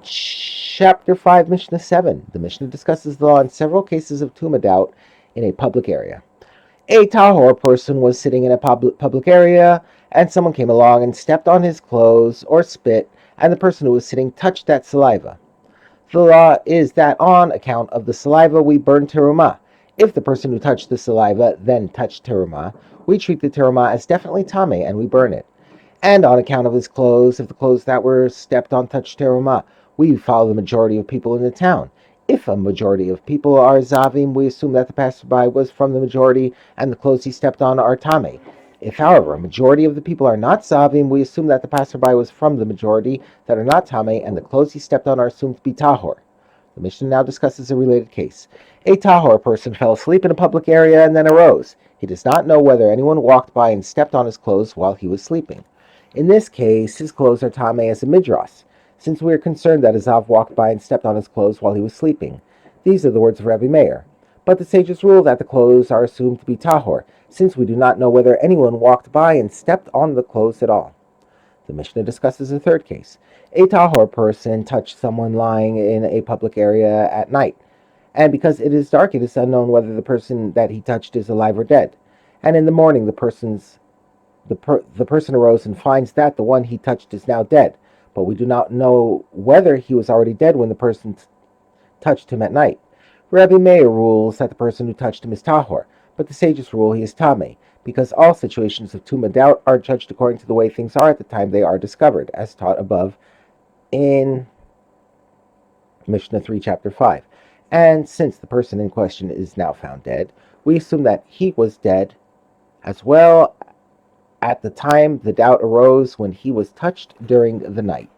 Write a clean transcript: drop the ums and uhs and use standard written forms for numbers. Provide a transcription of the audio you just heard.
Chapter 5, Mishnah 7. The Mishnah discusses the law in several cases of tumah doubt in a public area. A tahor person was sitting in a public area, and someone came along and stepped on his clothes or spit, and the person who was sitting touched that saliva. The law is that on account of the saliva we burn terumah. If the person who touched the saliva then touched terumah, we treat the terumah as definitely tameh and we burn it. And on account of his clothes, if the clothes that were stepped on touched terumah, we follow the majority of people in the town. If a majority of people are zavim, we assume that the passerby was from the majority and the clothes he stepped on are tameh. If, however, a majority of the people are not zavim, we assume that the passerby was from the majority that are not tameh and the clothes he stepped on are assumed to be tahor. The Mishnah now discusses a related case. A tahor person fell asleep in a public area and then arose. He does not know whether anyone walked by and stepped on his clothes while he was sleeping. In this case, his clothes are tameh as a midras, since we are concerned that a zav walked by and stepped on his clothes while he was sleeping. These are the words of Rabbi Meir. But the sages rule that the clothes are assumed to be tahor, since we do not know whether anyone walked by and stepped on the clothes at all. The Mishnah discusses a third case. A tahor person touched someone lying in a public area at night, and because it is dark, it is unknown whether the person that he touched is alive or dead. And in the morning, the person arose and finds that the one he touched is now dead, but we do not know whether he was already dead when the person touched him at night. Rabbi Meir rules that the person who touched him is tahor, but the sages rule he is tameh, because all situations of tumah doubt are judged according to the way things are at the time they are discovered, as taught above in Mishnah 3, Chapter 5. And since the person in question is now found dead, we assume that he was dead as well at the time the doubt arose when he was touched during the night.